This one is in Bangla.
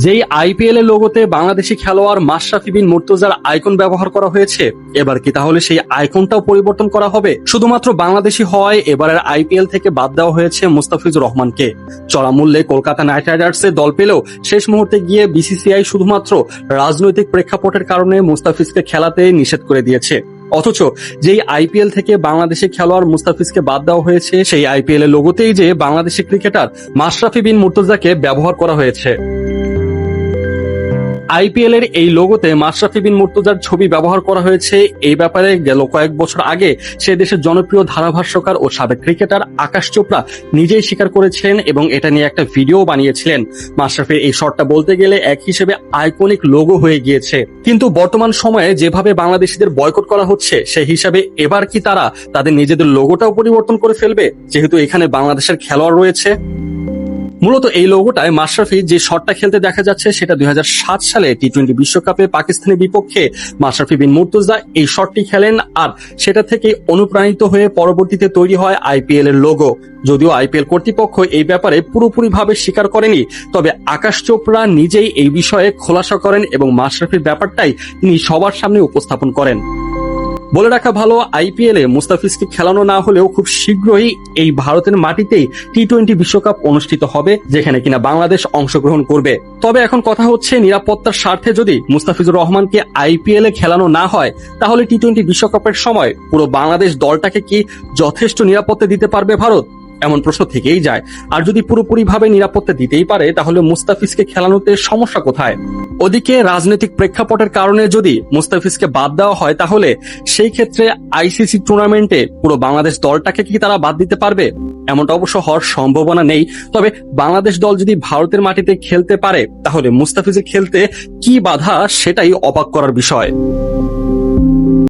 যেই আইপিএল এর লোগোতে বাংলাদেশি খেলোয়াড় মাশরাফি বিন মুর্তজার আইকন ব্যবহার করা হয়েছে, এবার কি তাহলে সেই আইকনটাও পরিবর্তন করা হবে? শুধুমাত্র বাংলাদেশি হওয়ায় এবারের আইপিএল থেকে বাদ দেওয়া হয়েছে মুস্তাফিজুর রহমানকে। চড়া মূল্যে কলকাতা নাইট রাইডার্সে দল পেলেও শেষ মুহূর্তে গিয়ে বিসিসিআই শুধুমাত্র রাজনৈতিক প্রেক্ষাপটের কারণে মুস্তাফিজকে খেলাতে নিষেধ করে দিয়েছে। অথচ যেই আইপিএল থেকে বাংলাদেশি খেলোয়াড় মুস্তাফিজকে বাদ দেওয়া হয়েছে, সেই আইপিএল এর লোগোতেই যে বাংলাদেশি ক্রিকেটার মাশরাফি বিন মুর্তজাকে ব্যবহার করা হয়েছে। আইপিএল এর এই লোগোতে মাশরাফি বিন মুর্তজার ছবি ব্যবহার করা হয়েছে। এই ব্যাপারে গেল কয়েক বছর আগে সে দেশের জনপ্রিয় ধারাভাষ্যকার ও সাবেক ক্রিকেটার আকাশ চোপড়া নিজেই স্বীকার করেছেন এবং এটা নিয়ে একটা ভিডিও বানিয়েছিলেন। মাশরাফির এই শটটা বলতে গেলে এক হিসেবে আইকনিক লোগো হয়ে গিয়েছে। কিন্তু বর্তমান সময়ে যেভাবে বাংলাদেশিদের বয়কট করা হচ্ছে, সেই হিসাবে এবার কি তারা তাদের নিজেদের লোগোটাও পরিবর্তন করে ফেলবে, যেহেতু এখানে বাংলাদেশের খেলোয়াড় রয়েছে? মূলত এই লোগোটায় মাশরাফি যে শটটা খেলতে দেখা যাচ্ছে, সেটা 2007 সালে টি-20 বিশ্বকাপে পাকিস্তানের বিপক্ষে মাশরাফি বিন মুর্তজা এই শটটি খেলেন, আর সেটা থেকে অনুপ্রাণিত হয়ে পরবর্তীতে তৈরি হয় আইপিএল এর লোগো। যদিও আইপিএল কর্তৃপক্ষ এই ব্যাপারে পুরোপুরিভাবে স্বীকার করেনি, তবে আকাশ চোপড়া নিজেই এই বিষয়ে খোলাসা করেন এবং মাশরাফির ব্যাপারটাই তিনি সবার সামনে উপস্থাপন করেন। বলে রাখা ভালো, আইপিএল এ মুস্তাফিজকে খেলানো না হলেও খুব শীঘ্রই এই ভারতের মাটিতেই টি-20 বিশ্বকাপ অনুষ্ঠিত হবে, যেখানে কিনা বাংলাদেশ অংশগ্রহণ করবে। তবে এখন কথা হচ্ছে, নিরাপত্তার স্বার্থে যদি মুস্তাফিজুর রহমানকে আইপিএল এ খেলানো না হয়, তাহলে টি-20 বিশ্বকাপের সময় পুরো বাংলাদেশ দলটাকে কি যথেষ্ট নিরাপত্তা দিতে পারবে ভারত? এমন প্রশ্ন থেকেই যায়। আর যদি পুরোপুরিভাবে নিরাপত্তা দিতেই পারে, তাহলে মুস্তাফিজকে খেলানোতে সমস্যা কোথায়? ওদিকে রাজনৈতিক প্রেক্ষাপটের কারণে যদি মুস্তাফিজকে বাদ দেওয়া হয়, তাহলে সেই ক্ষেত্রে আইসিসি টুর্নামেন্টে পুরো বাংলাদেশ দলটাকে কি তারা বাদ দিতে পারবে? এমনটা অবশ্য হওয়ার সম্ভাবনা নেই। তবে বাংলাদেশ দল যদি ভারতের মাটিতে খেলতে পারে, তাহলে মুস্তাফিজের খেলতে কি বাধা, সেটাই অবাক করার বিষয়।